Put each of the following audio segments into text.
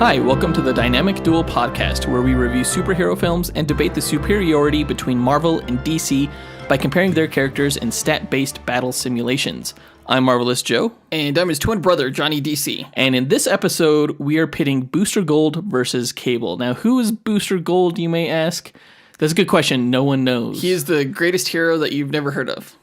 Hi, welcome to the Dynamic Duel podcast, where we review superhero films and debate the superiority between Marvel and DC by comparing their characters in stat-based battle simulations. I'm Marvelous Joe. And I'm his twin brother, Johnny DC. And in this episode, we are pitting Booster Gold versus Cable. Now, who is Booster Gold, you may ask? That's a good question. No one knows. He is the greatest hero that you've never heard of.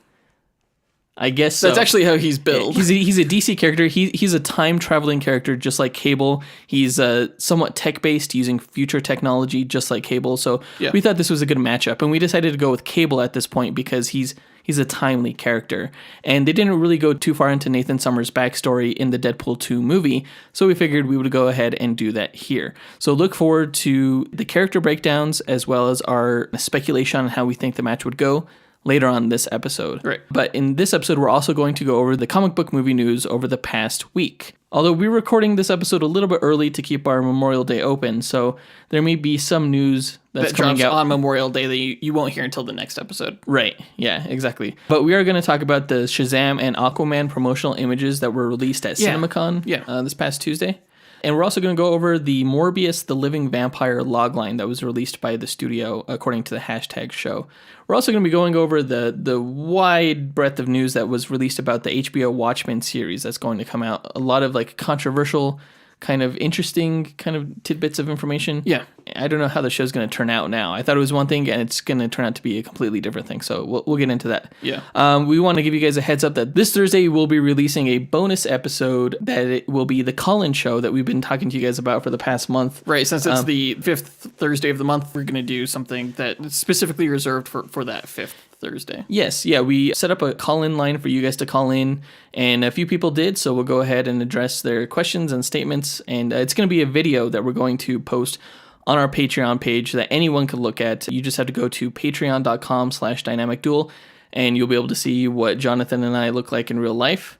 I guess so. That's actually how he's billed. He's a DC character. He's a time-traveling character, just like Cable. He's somewhat tech-based, using future technology, just like Cable. So we thought this was a good matchup, and we decided to go with Cable at this point because he's a timely character. And they didn't really go too far into Nathan Summers' backstory in the Deadpool 2 movie, so we figured we would go ahead and do that here. So look forward to the character breakdowns as well as our speculation on how we think the match would go later on this episode. Right. But in this episode, we're also going to go over the comic book movie news over the past week. Although we're recording this episode a little bit early to keep our Memorial Day open, so there may be some news that's coming out on Memorial Day that you won't hear until the next episode. Right. Yeah, exactly. But we are going to talk about the Shazam and Aquaman promotional images that were released at CinemaCon this past Tuesday. And we're also going to go over the Morbius the Living Vampire logline that was released by the studio, according to the hashtag show. We're also going to be going over the wide breadth of news that was released about the HBO Watchmen series that's going to come out. A lot of controversial, kind of interesting kind of tidbits of information. Yeah. I don't know how the show's going to turn out now. I thought it was one thing, and it's going to turn out to be a completely different thing. So we'll get into that. Yeah. We want to give you guys a heads up that this Thursday we'll be releasing a bonus episode that it will be the call-in show that we've been talking to you guys about for the past month. Right. Since it's the fifth Thursday of the month, we're going to do something that's specifically reserved for that fifth Thursday. Yes, yeah, we set up a call-in line for you guys to call in, and a few people did, so we'll go ahead and address their questions and statements, and it's going to be a video that we're going to post on our Patreon page that anyone can look at. You just have to go to patreon.com/dynamicduel, and you'll be able to see what Jonathan and I look like in real life.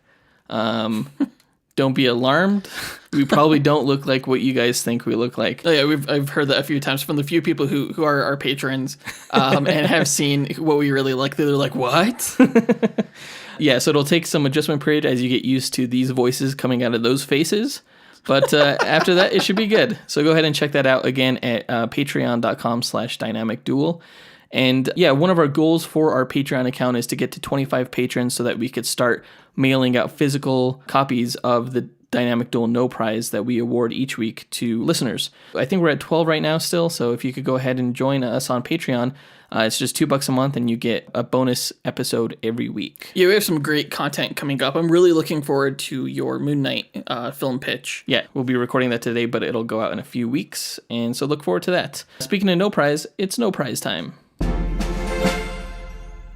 Don't be alarmed. We probably don't look like what you guys think we look like. Oh, yeah, I've heard that a few times from the few people who are our patrons and have seen what we really like. They're like, what? Yeah, so it'll take some adjustment period as you get used to these voices coming out of those faces. But after that, it should be good. So go ahead and check that out again at patreon.com/dynamicduel. And yeah, one of our goals for our Patreon account is to get to 25 patrons so that we could start mailing out physical copies of the Dynamic Duel No Prize that we award each week to listeners. I think we're at 12 right now still, so if you could go ahead and join us on Patreon, it's just $2 a month and you get a bonus episode every week. Yeah, we have some great content coming up. I'm really looking forward to your Moon Knight film pitch. Yeah, we'll be recording that today, but it'll go out in a few weeks, and so look forward to that. Speaking of No Prize, it's No Prize time.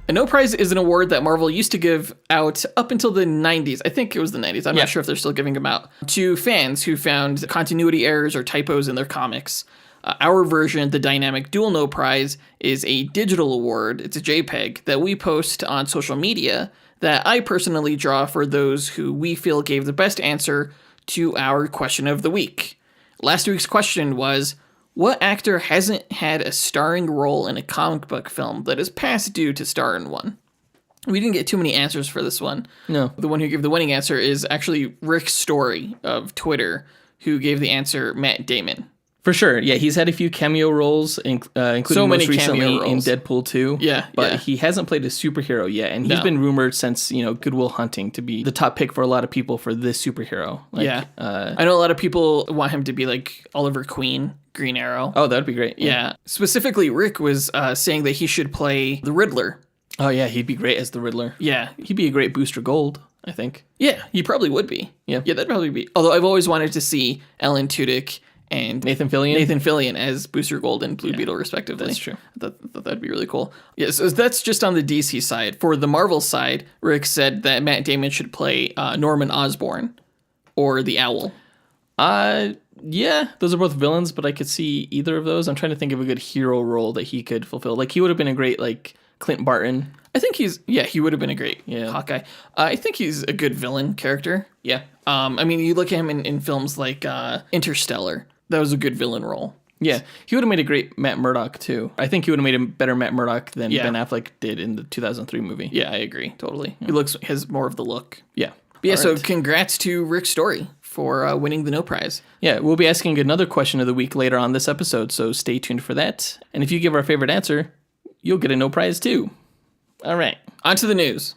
A No Prize is an award that Marvel used to give out up until the 90s. I think it was the 90s. I'm not sure if they're still giving them out. To fans who found continuity errors or typos in their comics. Our version, the Dynamic Duel No Prize, is a digital award. It's a JPEG that we post on social media that I personally draw for those who we feel gave the best answer to our question of the week. Last week's question was, what actor hasn't had a starring role in a comic book film that is past due to star in one? We didn't get too many answers for this one. No. The one who gave the winning answer is actually Rick Story of Twitter, who gave the answer Matt Damon. For sure. Yeah, he's had a few cameo roles, including so most recently in Deadpool 2. Yeah. But he hasn't played a superhero yet, and he's been rumored since, Good Will Hunting to be the top pick for a lot of people for this superhero. I know a lot of people want him to be like Oliver Queen, Green Arrow. Oh, that would be great. Yeah. Specifically, Rick was saying that he should play the Riddler. Oh, yeah, he'd be great as the Riddler. Yeah. He'd be a great Booster Gold, I think. Yeah, he probably would be. Yeah, that'd probably be. Although I've always wanted to see Alan Tudyk and Nathan Fillion as Booster Gold and Blue Beetle, respectively. That's true. That'd be really cool. Yeah, so that's just on the DC side. For the Marvel side, Rick said that Matt Damon should play Norman Osborn or the Owl. Yeah, those are both villains, but I could see either of those. I'm trying to think of a good hero role that he could fulfill. Like, he would have been a great, Clint Barton. I think he would have been a great Hawkeye. I think he's a good villain character. Yeah. I mean, you look at him in films like Interstellar. That was a good villain role. Yeah, he would have made a great Matt Murdock, too. I think he would have made a better Matt Murdock than Ben Affleck did in the 2003 movie. Yeah, I agree. Totally. Yeah. He has more of the look. Yeah. But yeah, so congrats to Rick Story for winning the No Prize. Yeah, we'll be asking another question of the week later on this episode, so stay tuned for that. And if you give our favorite answer, you'll get a No Prize too. All right. On to the news.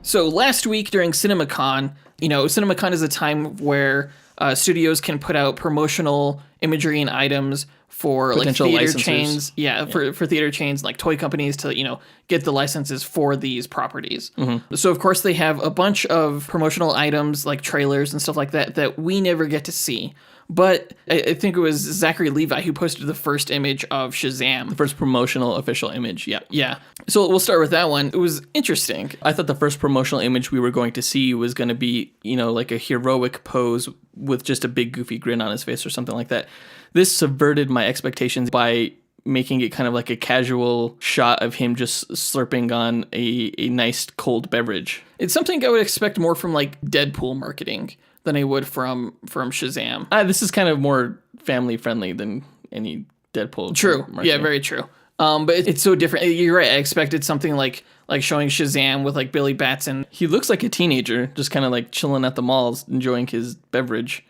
So last week during CinemaCon, CinemaCon is a time where studios can put out promotional imagery and items for potential like theater licensors. chains. Yeah, for theater chains, like toy companies to, get the licenses for these properties. Mm-hmm. So of course they have a bunch of promotional items like trailers and stuff like that we never get to see. But I think it was Zachary Levi who posted the first image of Shazam. The first promotional official image, yeah. Yeah. So we'll start with that one. It was interesting. I thought the first promotional image we were going to see was going to be, like a heroic pose with just a big goofy grin on his face or something like that. This subverted my expectations by making it kind of like a casual shot of him just slurping on a nice cold beverage. It's something I would expect more from like Deadpool marketing than I would from Shazam. This is kind of more family friendly than any Deadpool. True. Marketing. Yeah, very true. But it's so different. You're right. I expected something like showing Shazam with like Billy Batson. He looks like a teenager, just kind of like chilling at the malls, enjoying his beverage.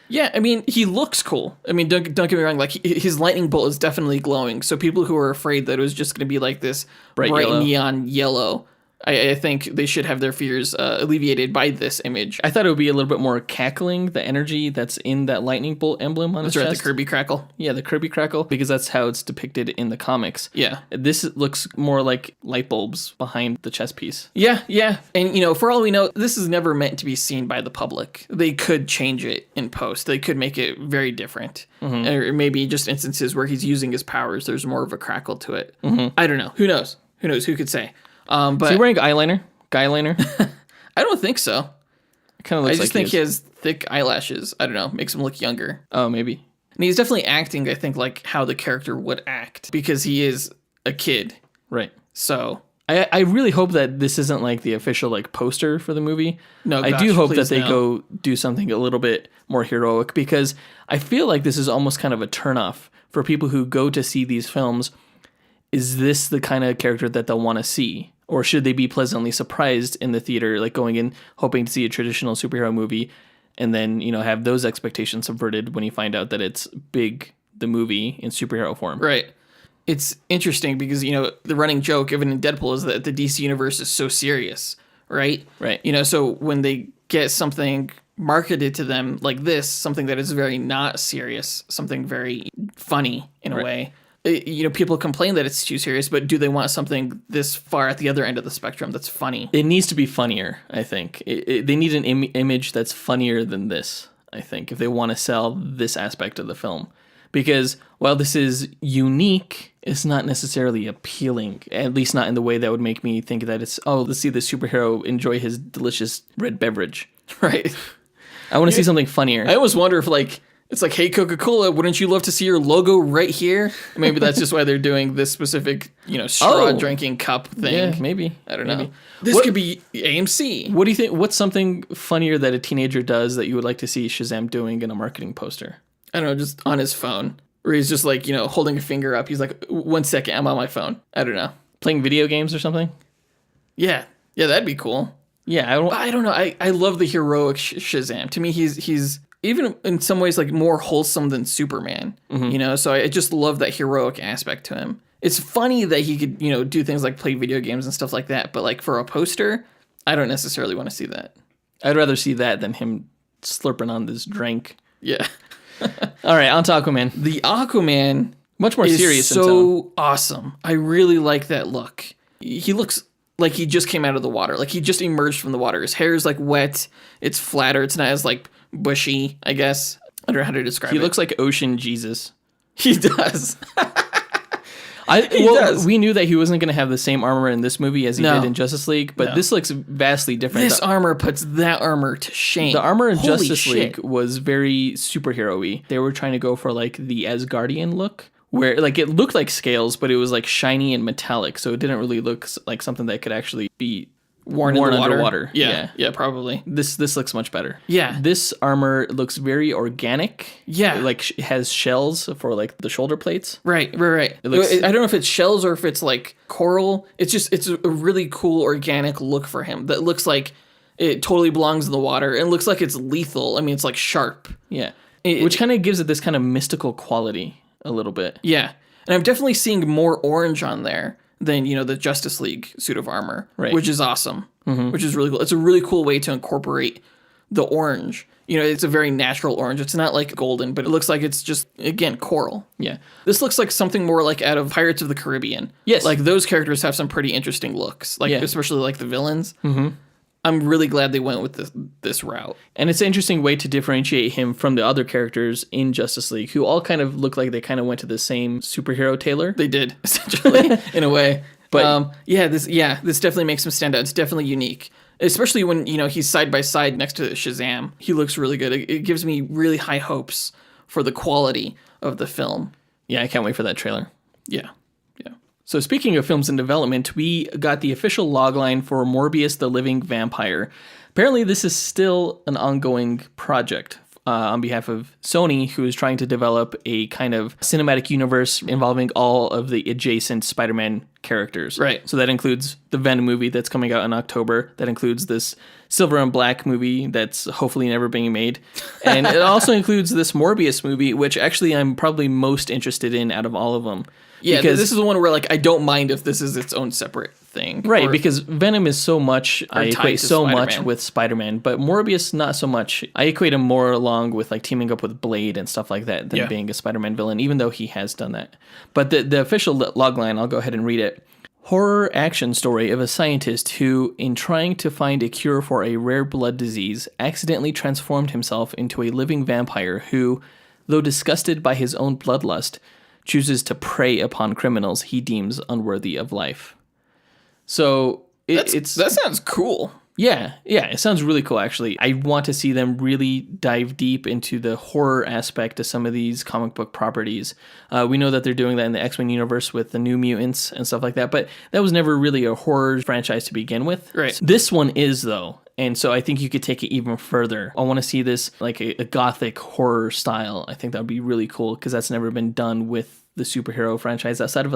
Yeah, I mean, he looks cool. I mean, don't get me wrong. Like his lightning bolt is definitely glowing. So people who are afraid that it was just going to be like this bright neon yellow, I think they should have their fears alleviated by this image. I thought it would be a little bit more cackling, the energy that's in that lightning bolt emblem on his chest. That's right, the Kirby crackle. Yeah, the Kirby crackle, because that's how it's depicted in the comics. Yeah. This looks more like light bulbs behind the chest piece. Yeah. And, for all we know, this is never meant to be seen by the public. They could change it in post. They could make it very different. Mm-hmm. Or maybe just instances where he's using his powers, there's more of a crackle to it. Mm-hmm. I don't know. Who knows? Who could say? But is he wearing eyeliner? Guyliner? I don't think so. Kind of looks. I just think he has thick eyelashes. I don't know. Makes him look younger. Oh, maybe. And he's definitely acting, I think, like how the character would act because he is a kid. Right. So I really hope that this isn't like the official like poster for the movie. No, I do hope that they go do something a little bit more heroic, because I feel like this is almost kind of a turnoff for people who go to see these films. Is this the kind of character that they'll want to see? Or should they be pleasantly surprised in the theater, like going in hoping to see a traditional superhero movie, and then, have those expectations subverted when you find out that it's Big, the movie, in superhero form? Right. It's interesting because, the running joke, even in Deadpool, is that the DC universe is so serious, right? Right. So when they get something marketed to them like this, something that is very not serious, something very funny in a way, people complain that it's too serious, but do they want something this far at the other end of the spectrum that's funny? It needs to be funnier, I think. They need an image that's funnier than this, I think, if they want to sell this aspect of the film. Because while this is unique, it's not necessarily appealing, at least not in the way that would make me think that it's, let's see the superhero enjoy his delicious red beverage. Right. I want to see something funnier. I almost wonder if, it's like, hey, Coca-Cola, wouldn't you love to see your logo right here? Maybe that's just why they're doing this specific, straw drinking cup thing. Yeah, maybe. I don't know. This could be AMC. What do you think? What's something funnier that a teenager does that you would like to see Shazam doing in a marketing poster? I don't know, just on his phone. Or he's just holding a finger up. He's like, 1 second, I'm on my phone. I don't know. Playing video games or something? Yeah. Yeah, that'd be cool. Yeah, I don't know. I love the heroic Shazam. To me, he's even in some ways more wholesome than Superman, so I just love that heroic aspect to him. It's funny that he could, do things like play video games and stuff like that, but for a poster, I don't necessarily want to see that. I'd rather see that than him slurping on this drink. Yeah. All right, on to Aquaman. The Aquaman much more serious in tone. So awesome. I really like that look. He looks like he just came out of the water. Like he just emerged from the water. His hair is wet. It's flatter. It's not as bushy, I guess. I don't know how to describe it. He looks like Ocean Jesus. He does. We knew that he wasn't going to have the same armor in this movie as he did in Justice League, but this looks vastly different. This armor puts that armor to shame. The armor in Justice League was very superhero-y. They were trying to go for the Asgardian look, where it looked like scales, but it was shiny and metallic, so it didn't really look like something that could actually be worn in the underwater. Yeah, probably. This looks much better. Yeah. This armor looks very organic. Yeah. Like it has shells for like the shoulder plates. Right. It looks, I don't know if it's shells or if it's like coral. It's a really cool organic look for him that looks like it totally belongs in the water and looks like it's lethal. I mean, it's like sharp. Yeah. Which kind of gives it this kind of mystical quality a little bit. Yeah. And I'm definitely seeing more orange on there than, the Justice League suit of armor, right. Which is awesome, which is really cool. It's a really cool way to incorporate the orange. It's a very natural orange. It's not like golden, but it looks like it's just, again, coral. Yeah. This looks like something more like out of Pirates of the Caribbean. Yes. Like those characters have some pretty interesting looks, especially like the villains. Mm-hmm. I'm really glad they went with this route. And it's an interesting way to differentiate him from the other characters in Justice League, who all kind of look like they kind of went to the same superhero tailor. They did, essentially, in a way. But this definitely makes him stand out. It's definitely unique, especially when he's side by side next to Shazam. He looks really good. It gives me really high hopes for the quality of the film. Yeah, I can't wait for that trailer. Yeah. So speaking of films in development, we got the official logline for Morbius the Living Vampire. Apparently this is still an ongoing project on behalf of Sony, who is trying to develop a kind of cinematic universe involving all of the adjacent Spider-Man characters. Right. So that includes the Venom movie that's coming out in October. That includes this Silver and Black movie that's hopefully never being made. And it also includes this Morbius movie, which actually I'm probably most interested in out of all of them. Yeah, because this is the one where I don't mind if this is its own separate thing. Right, because Venom is so much, I equate so Spider-Man. much with Spider-Man, but Morbius not so much. I equate him more along with teaming up with Blade and stuff like that than being a Spider-Man villain, even though he has done that. But the official logline, I'll go ahead and read it. Horror action story of a scientist who, in trying to find a cure for a rare blood disease, accidentally transformed himself into a living vampire who, though disgusted by his own bloodlust, chooses to prey upon criminals he deems unworthy of life. So that sounds cool. Yeah, it sounds really cool, actually. I want to see them really dive deep into the horror aspect of some of these comic book properties. We know that they're doing that in the X-Men universe with the New Mutants and stuff like that, but that was never really a horror franchise to begin with. Right. This one is, though. And so I think you could take it even further. I want to see this like a gothic horror style. I think that would be really cool because that's never been done with the superhero franchise outside of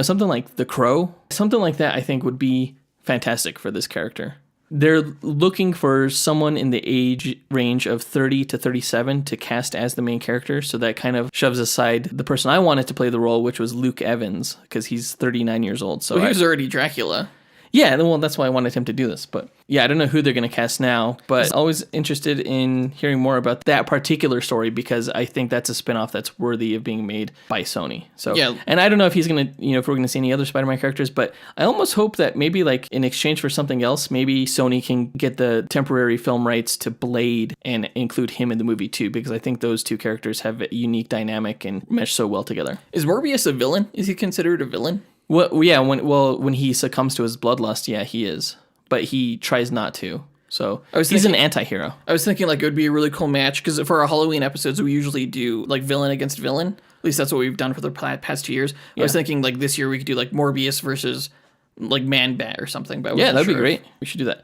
something like The Crow. Something like that I think would be fantastic for this character. They're looking for someone in the age range of 30 to 37 to cast as the main character. So that kind of shoves aside the person I wanted to play the role, which was Luke Evans, because he's 39 years old. So he was already Dracula. Yeah, well, that's why I wanted him to do this. But yeah, I don't know who they're going to cast now, but always interested in hearing more about that particular story because I think that's a spinoff that's worthy of being made by Sony. So, yeah. And I don't know if he's going to, if we're going to see any other Spider-Man characters, but I almost hope that maybe in exchange for something else, maybe Sony can get the temporary film rights to Blade and include him in the movie too, because I think those two characters have a unique dynamic and mesh so well together. Is Morbius a villain? Is he considered a villain? Well, yeah, when he succumbs to his bloodlust, yeah, he is. But he tries not to. So he's an anti-hero. I was thinking it would be a really cool match because for our Halloween episodes, we usually do villain against villain. At least that's what we've done for the past 2 years. Yeah. I was thinking this year we could do Morbius versus Man-Bat or something. But that'd be great. We should do that.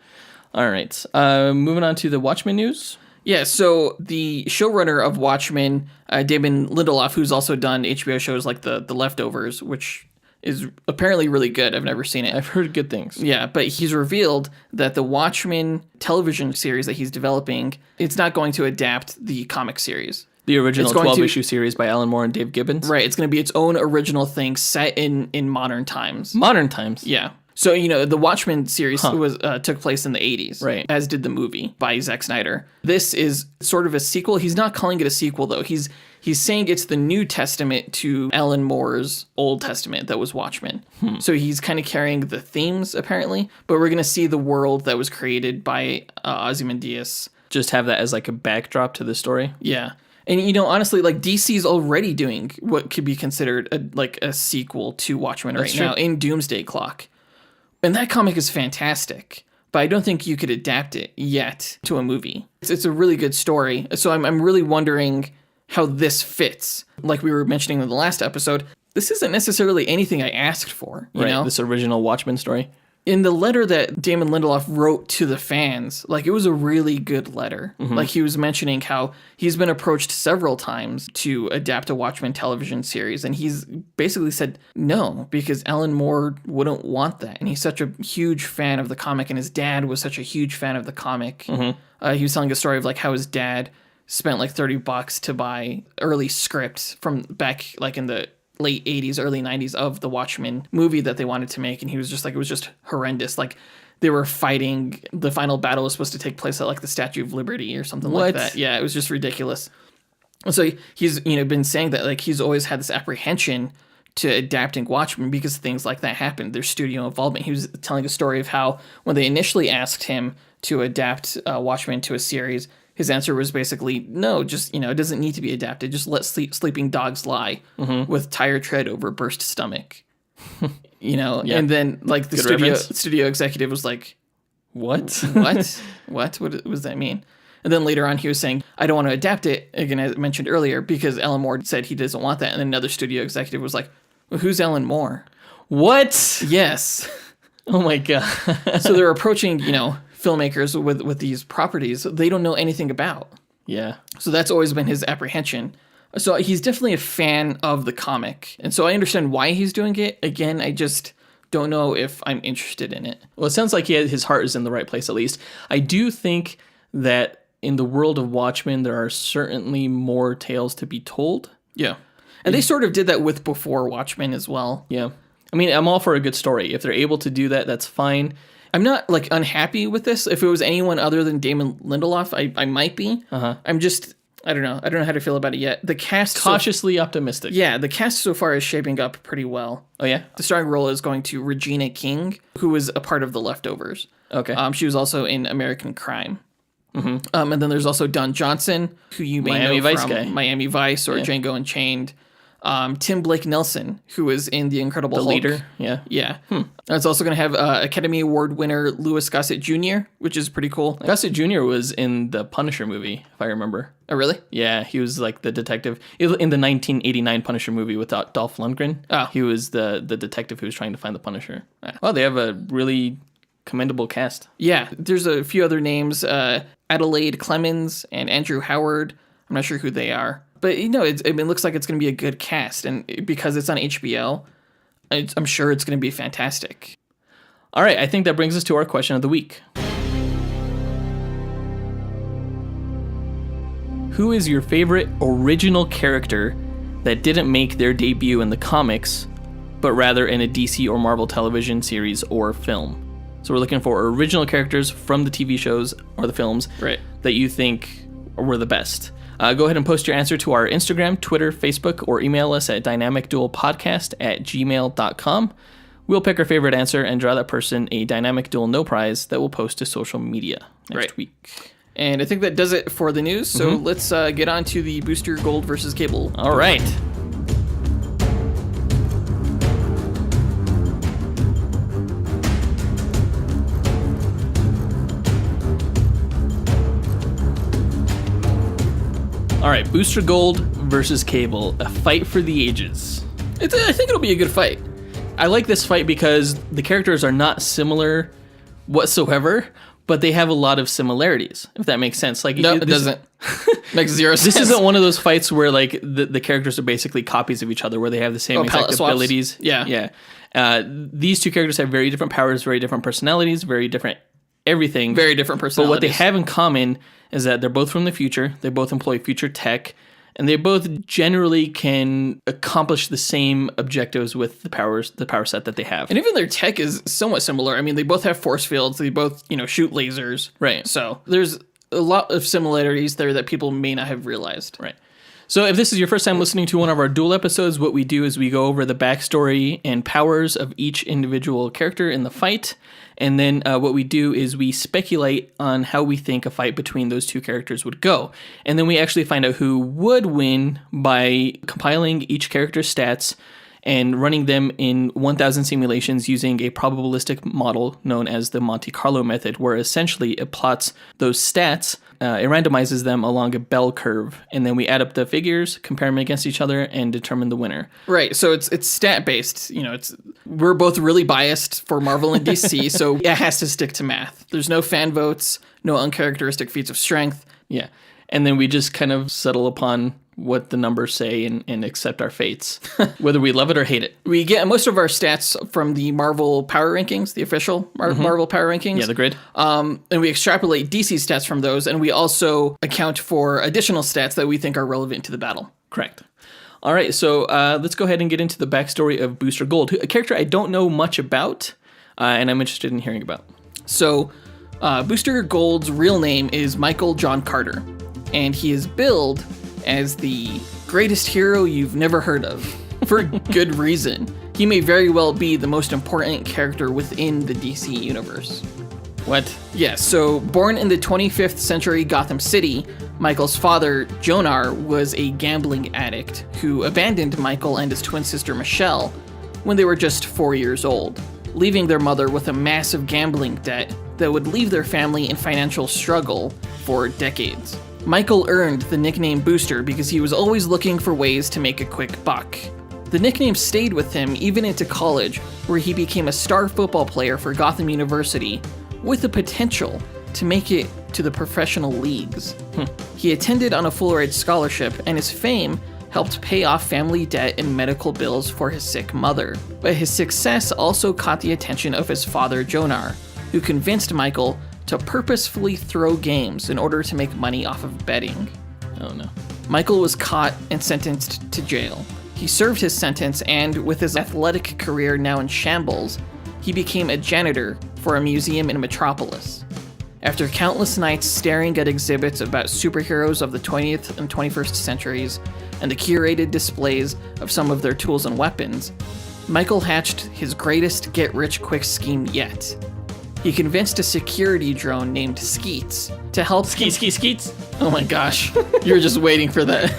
All right. Moving on to the Watchmen news. Yeah, so the showrunner of Watchmen, Damon Lindelof, who's also done HBO shows like The Leftovers, which is apparently really good. I've never seen it. I've heard good things. Yeah, but he's revealed that the Watchmen television series that he's developing, it's not going to adapt the comic series. The original 12-issue series by Alan Moore and Dave Gibbons? Right, it's going to be its own original thing set in modern times. Modern times? Yeah. So, the Watchmen series took place in the 80s, right? As did the movie by Zack Snyder. This is sort of a sequel. He's not calling it a sequel, though. He's saying it's the New Testament to Alan Moore's Old Testament that was Watchmen. So he's kind of carrying the themes, apparently, but we're going to see the world that was created by Ozymandias. Just have that as a backdrop to the story? Yeah. And, honestly, DC's already doing what could be considered a sequel to Watchmen right now in Doomsday Clock. And that comic is fantastic, but I don't think you could adapt it yet to a movie. It's a really good story, so I'm really wondering how this fits. Like we were mentioning in the last episode, this isn't necessarily anything I asked for, you know? This original Watchmen story? in the letter that Damon Lindelof wrote to the fans, like, it was a really good letter. Like, he was mentioning how he's been approached several times to adapt a Watchmen television series, and he's basically said no, because Alan Moore wouldn't want that. And he's such a huge fan of the comic, and his dad was such a huge fan of the comic. He was telling a story of, like, how his dad spent, like, $30 to buy early scripts from back, like, in the late 80s, early 90s of the Watchmen movie that they wanted to make. And he was just like, it was just horrendous. Like, they were fighting. The final battle was supposed to take place at, like, the Statue of Liberty or something like that. Yeah, it was just ridiculous. And so he's, been saying that, like, he's always had this apprehension to adapting Watchmen because things like that happened. There's studio involvement. He was telling a story of how when they initially asked him to adapt Watchmen to a series, his answer was basically, no, just, it doesn't need to be adapted. Just let sleeping dogs lie with tired tread over burst stomach. And then, like, the studio executive was like, what? What does that mean? And then later on, he was saying, I don't want to adapt it, again, as I mentioned earlier, because Alan Moore said he doesn't want that. And then another studio executive was like, well, who's Alan Moore? What? Yes. Oh, my God. So they're approaching, filmmakers with these properties they don't know anything about. Yeah. So that's always been his apprehension. So he's definitely a fan of the comic. And so I understand why he's doing it. Again, I just don't know if I'm interested in it. Well, it sounds like his heart is in the right place, at least. I do think that in the world of Watchmen, there are certainly more tales to be told. Yeah. And they sort of did that with Before Watchmen as well. Yeah. I mean, I'm all for a good story. If they're able to do that, that's fine. I'm not, like, unhappy with this. If it was anyone other than Damon Lindelof, I might be. I'm just, I don't know. I don't know how to feel about it yet. The cast... Cautiously optimistic. Yeah, the cast so far is shaping up pretty well. Oh, yeah? The starring role is going to Regina King, who was a part of The Leftovers. Okay. She was also in American Crime. And then there's also Don Johnson, who you may know Vice from guy. Miami Vice or Django Unchained. Tim Blake Nelson, who is in The Incredible Hulk. Leader. Yeah. Yeah. It's also going to have Academy Award winner Louis Gossett Jr., which is pretty cool. Gossett Jr. was in the Punisher movie, if I remember. Oh, really? Yeah, he was like the detective in the 1989 Punisher movie with Dolph Lundgren. Oh. He was the detective who was trying to find the Punisher. Well, they have a really commendable cast. Yeah, there's a few other names, Adelaide Clemens and Andrew Howard. I'm not sure who they are. But, it looks like it's going to be a good cast. And because it's on HBO, I'm sure it's going to be fantastic. All right, I think that brings us to our question of the week. Who is your favorite original character that didn't make their debut in the comics, but rather in a DC or Marvel television series or film? So we're looking for original characters from the TV shows or the films that you think were the best. Go ahead and post your answer to our Instagram, Twitter, Facebook, or email us at dynamicduelpodcast@gmail.com. We'll pick our favorite answer and draw that person a Dynamic Duel No Prize that we'll post to social media next week. And I think that does it for the news. So let's get on to the Booster Gold versus Cable. All right. All right, Booster Gold versus Cable, a fight for the ages. I think it'll be a good fight. I like this fight because the characters are not similar whatsoever, but they have a lot of similarities, if that makes sense. Like, no, it doesn't. Makes zero sense. This isn't one of those fights where, like, the characters are basically copies of each other, where they have the same exact abilities. Yeah. These two characters have very different powers, very different personalities, very different everything. Very different personalities. But what they have in common is that they're both from the future, they both employ future tech, and they both generally can accomplish the same objectives with the power set that they have. And even their tech is somewhat similar. I mean, they both have force fields, they both, shoot lasers. Right. So there's a lot of similarities there that people may not have realized. Right. So if this is your first time listening to one of our Duel episodes, what we do is we go over the backstory and powers of each individual character in the fight. And then what we do is we speculate on how we think a fight between those two characters would go. And then we actually find out who would win by compiling each character's stats and running them in 1,000 simulations using a probabilistic model known as the Monte Carlo method, where essentially it plots those stats, it randomizes them along a bell curve, and then we add up the figures, compare them against each other, and determine the winner. Right, so it's stat-based. We're both really biased for Marvel and DC, so it has to stick to math. There's no fan votes, no uncharacteristic feats of strength. Yeah. And then we just kind of settle upon what the numbers say and accept our fates, whether we love it or hate it. We get most of our stats from the Marvel Power Rankings, the official Marvel Power Rankings. Yeah, the grid. And we extrapolate DC stats from those, and we also account for additional stats that we think are relevant to the battle. Correct. All right, so let's go ahead and get into the backstory of Booster Gold, a character I don't know much about, and I'm interested in hearing about. So Booster Gold's real name is Michael John Carter, and he is billed as the greatest hero you've never heard of, for good reason. He may very well be the most important character within the DC universe. What? Yeah, so born in the 25th century Gotham City, Michael's father, Jonar, was a gambling addict who abandoned Michael and his twin sister Michelle when they were just 4 years old, leaving their mother with a massive gambling debt that would leave their family in financial struggle for decades. Michael earned the nickname Booster because he was always looking for ways to make a quick buck. The nickname stayed with him even into college, where he became a star football player for Gotham University, with the potential to make it to the professional leagues. He attended on a full-ride scholarship, and his fame helped pay off family debt and medical bills for his sick mother. But his success also caught the attention of his father, Jonar, who convinced Michael to purposefully throw games in order to make money off of betting. Oh no. Michael was caught and sentenced to jail. He served his sentence, and with his athletic career now in shambles, he became a janitor for a museum in Metropolis. After countless nights staring at exhibits about superheroes of the 20th and 21st centuries and the curated displays of some of their tools and weapons, Michael hatched his greatest get-rich-quick scheme yet. He convinced a security drone named Skeets to help Skeets? Oh my gosh. You were just waiting for that.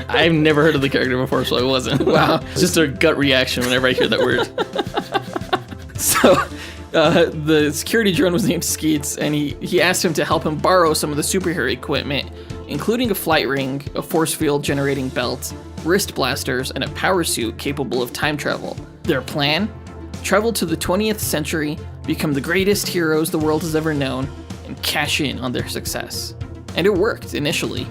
I've never heard of the character before, so I wasn't. Wow. It's just a gut reaction whenever I hear that word. So, the security drone was named Skeets, and he asked him to help him borrow some of the superhero equipment, including a flight ring, a force field generating belt, wrist blasters, and a power suit capable of time travel. Their plan? Travel to the 20th century, become the greatest heroes the world has ever known, and cash in on their success. And it worked, initially.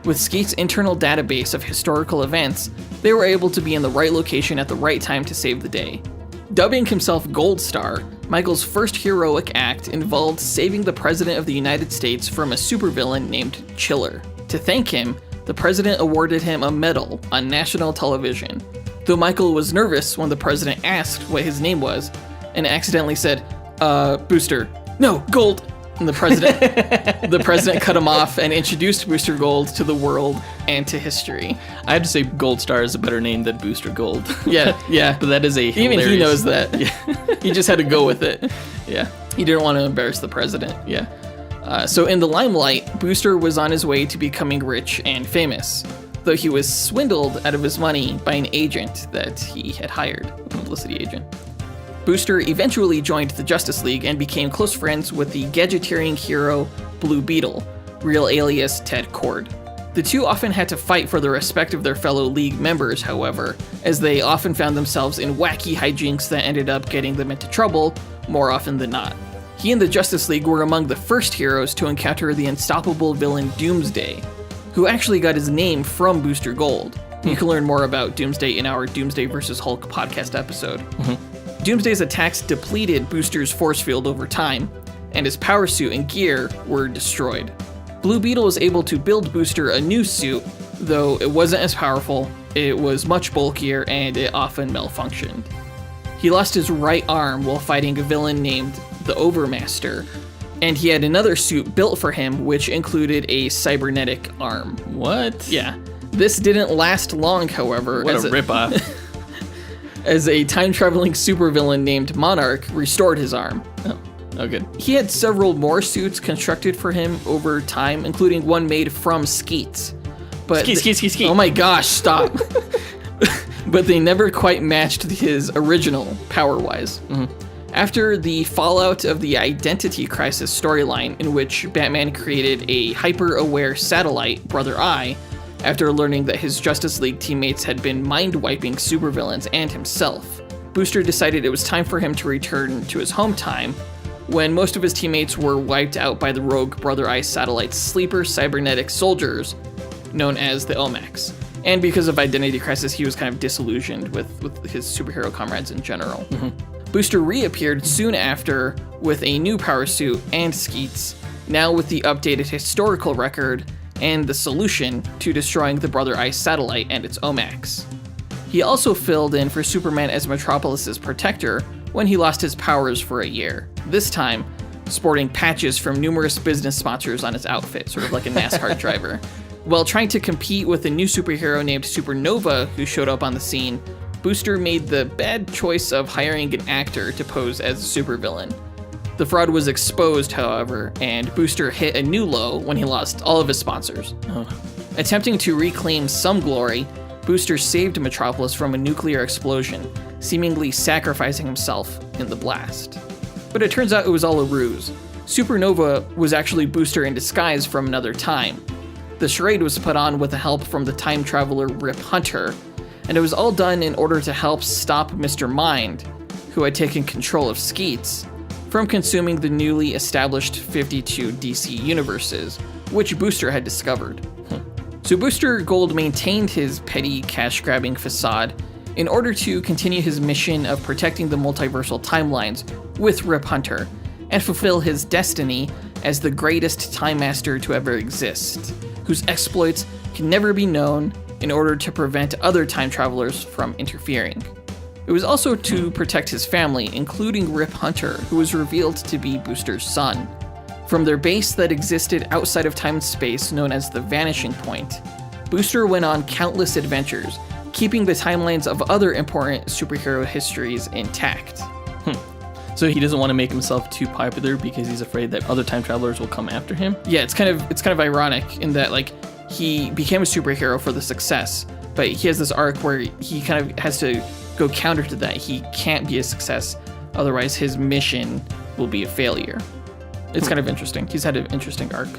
With Skeet's internal database of historical events, they were able to be in the right location at the right time to save the day. Dubbing himself Gold Star, Michael's first heroic act involved saving the President of the United States from a supervillain named Chiller. To thank him, the President awarded him a medal on national television, though Michael was nervous when the President asked what his name was, and accidentally said, Booster. No, Gold! And the president cut him off and introduced Booster Gold to the world and to history. I have to say Gold Star is a better name than Booster Gold. Yeah. But that is a hilarious... Even he knows that. Yeah. He just had to go with it. Yeah. He didn't want to embarrass the president. Yeah. So in the limelight, Booster was on his way to becoming rich and famous, though he was swindled out of his money by an agent that he had hired, a publicity agent. Booster eventually joined the Justice League and became close friends with the gadgeteering hero Blue Beetle, real alias Ted Kord. The two often had to fight for the respect of their fellow League members, however, as they often found themselves in wacky hijinks that ended up getting them into trouble more often than not. He and the Justice League were among the first heroes to encounter the unstoppable villain Doomsday, who actually got his name from Booster Gold. You can learn more about Doomsday in our Doomsday vs. Hulk podcast episode. Doomsday's attacks depleted Booster's force field over time, and his power suit and gear were destroyed. Blue Beetle was able to build Booster a new suit, though it wasn't as powerful, it was much bulkier, and it often malfunctioned. He lost his right arm while fighting a villain named the Overmaster, and he had another suit built for him which included a cybernetic arm. What? Yeah. This didn't last long, however. What a ripoff. As a time-traveling supervillain named Monarch restored his arm. Oh, good. He had several more suits constructed for him over time, including one made from Skeets. But Skeet. Oh my gosh, stop. But they never quite matched his original, power-wise. After the fallout of the Identity Crisis storyline, in which Batman created a hyper-aware satellite, Brother Eye, after learning that his Justice League teammates had been mind-wiping supervillains and himself, Booster decided it was time for him to return to his home time when most of his teammates were wiped out by the rogue Brother Eye Satellite's sleeper cybernetic soldiers known as the OMACs. And because of Identity Crisis, he was kind of disillusioned with his superhero comrades in general. Booster reappeared soon after with a new power suit and skeets, now with the updated historical record and the solution to destroying the Brother Eye Satellite and its OMACs. He also filled in for Superman as Metropolis's protector when he lost his powers for a year, this time sporting patches from numerous business sponsors on his outfit, sort of like a NASCAR driver. While trying to compete with a new superhero named Supernova who showed up on the scene, Booster made the bad choice of hiring an actor to pose as a supervillain. The fraud was exposed, however, and Booster hit a new low when he lost all of his sponsors. Attempting to reclaim some glory, Booster saved Metropolis from a nuclear explosion, seemingly sacrificing himself in the blast. But it turns out it was all a ruse. Supernova was actually Booster in disguise from another time. The charade was put on with the help from the time traveler Rip Hunter, and it was all done in order to help stop Mr. Mind, who had taken control of Skeets, from consuming the newly established 52 DC universes, which Booster had discovered. So Booster Gold maintained his petty cash-grabbing facade in order to continue his mission of protecting the multiversal timelines with Rip Hunter and fulfill his destiny as the greatest Time Master to ever exist, whose exploits can never be known in order to prevent other time travelers from interfering. It was also to protect his family, including Rip Hunter, who was revealed to be Booster's son. From their base that existed outside of time and space, known as the Vanishing Point, Booster went on countless adventures, keeping the timelines of other important superhero histories intact. So he doesn't want to make himself too popular because he's afraid that other time travelers will come after him? Yeah, it's kind of ironic in that, like, he became a superhero for the success, but he has this arc where he kind of has to go counter to that. He can't be a success, otherwise his mission will be a failure. It's kind of interesting. He's had an interesting arc.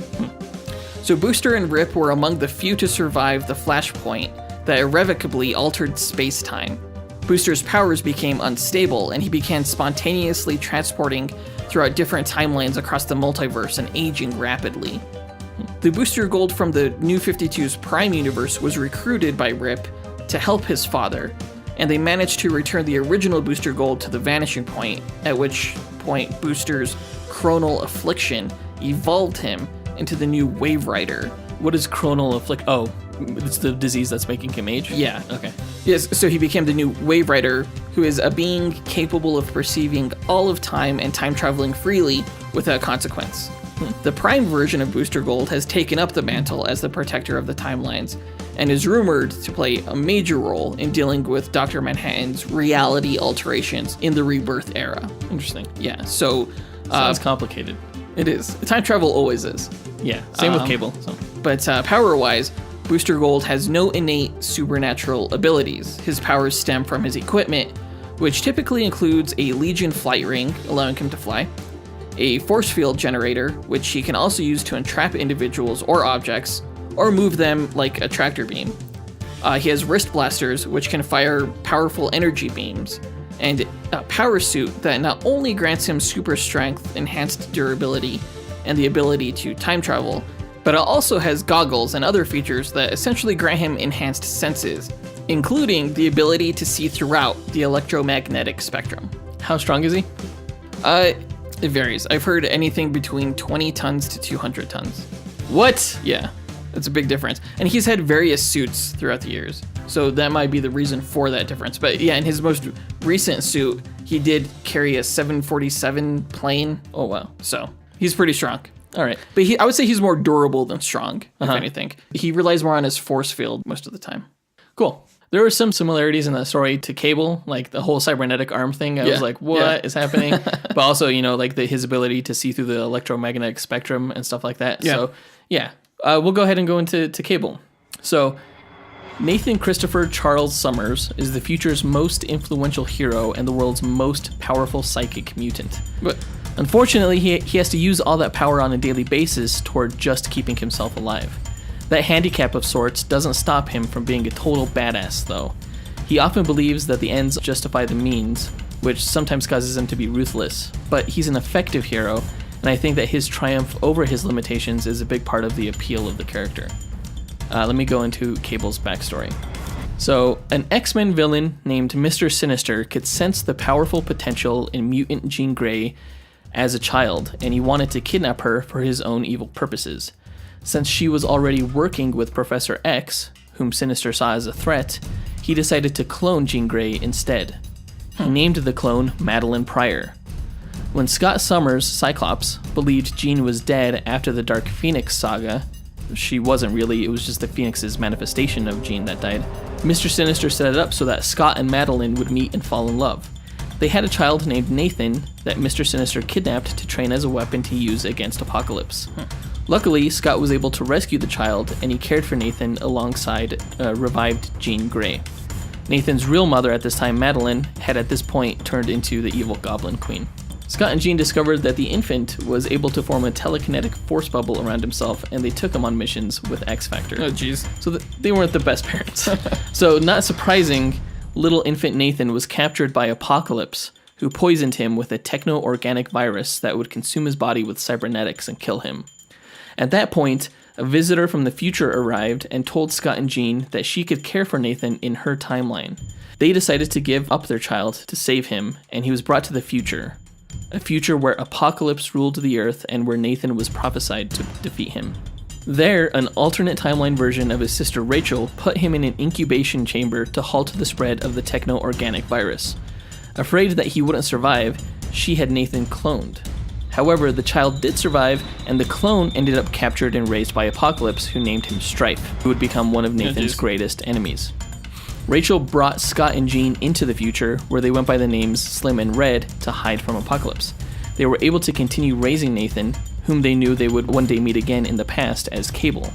So Booster and Rip were among the few to survive the flashpoint that irrevocably altered space-time. Booster's powers became unstable, and he began spontaneously transporting throughout different timelines across the multiverse and aging rapidly. The Booster Gold from the New 52's Prime universe was recruited by Rip to help his father, and they managed to return the original Booster Gold to the Vanishing Point, at which point Booster's chronal affliction evolved him into the new Wave Rider. What is chronal affliction? Oh, it's the disease that's making him age? Yeah. Okay. Yes, so he became the new Wave Rider, who is a being capable of perceiving all of time and time traveling freely without consequence. The Prime version of Booster Gold has taken up the mantle as the protector of the timelines, and is rumored to play a major role in dealing with Dr. Manhattan's reality alterations in the Rebirth era. Interesting. Yeah, so... Sounds complicated. It is. Time travel always is. Yeah, same with Cable. So. But power-wise, Booster Gold has no innate supernatural abilities. His powers stem from his equipment, which typically includes a Legion flight ring, allowing him to fly, a force field generator, which he can also use to entrap individuals or objects, or move them like a tractor beam. He has wrist blasters, which can fire powerful energy beams, and a power suit that not only grants him super strength, enhanced durability, and the ability to time travel, but it also has goggles and other features that essentially grant him enhanced senses, including the ability to see throughout the electromagnetic spectrum. How strong is he? It varies. I've heard anything between 20 tons to 200 tons. What? Yeah, that's a big difference. And he's had various suits throughout the years, so that might be the reason for that difference. But yeah, in his most recent suit, he did carry a 747 plane. Oh, wow. So he's pretty strong. All right. But I would say he's more durable than strong, if anything. He relies more on his force field most of the time. Cool. There were some similarities in the story to Cable, like the whole cybernetic arm thing. I was like, what is happening? But also, you know, like his ability to see through the electromagnetic spectrum and stuff like that. Yeah. So, yeah. We'll go ahead and go into Cable. So, Nathan Christopher Charles Summers is the future's most influential hero and the world's most powerful psychic mutant. But unfortunately, he has to use all that power on a daily basis toward just keeping himself alive. That handicap of sorts doesn't stop him from being a total badass, though. He often believes that the ends justify the means, which sometimes causes him to be ruthless, but he's an effective hero, and I think that his triumph over his limitations is a big part of the appeal of the character. Let me go into Cable's backstory. So, an X-Men villain named Mr. Sinister could sense the powerful potential in mutant Jean Grey as a child, and he wanted to kidnap her for his own evil purposes. Since she was already working with Professor X, whom Sinister saw as a threat, he decided to clone Jean Grey instead. He named the clone Madeline Pryor. When Scott Summers, Cyclops, believed Jean was dead after the Dark Phoenix saga, she wasn't really, it was just the Phoenix's manifestation of Jean that died, Mr. Sinister set it up so that Scott and Madeline would meet and fall in love. They had a child named Nathan that Mr. Sinister kidnapped to train as a weapon to use against Apocalypse. Luckily, Scott was able to rescue the child, and he cared for Nathan alongside revived Jean Grey. Nathan's real mother at this time, Madeline, had at this point turned into the evil Goblin Queen. Scott and Jean discovered that the infant was able to form a telekinetic force bubble around himself, and they took him on missions with X-Factor. Oh, jeez. So they weren't the best parents. So, not surprising, little infant Nathan was captured by Apocalypse, who poisoned him with a techno-organic virus that would consume his body with cybernetics and kill him. At that point, a visitor from the future arrived and told Scott and Jean that she could care for Nathan in her timeline. They decided to give up their child to save him, and he was brought to the future. A future where Apocalypse ruled the Earth and where Nathan was prophesied to defeat him. There, an alternate timeline version of his sister Rachel put him in an incubation chamber to halt the spread of the techno-organic virus. Afraid that he wouldn't survive, she had Nathan cloned. However, the child did survive, and the clone ended up captured and raised by Apocalypse, who named him Strife, who would become one of Nathan's greatest enemies. Rachel brought Scott and Jean into the future, where they went by the names Slim and Red to hide from Apocalypse. They were able to continue raising Nathan, whom they knew they would one day meet again in the past as Cable.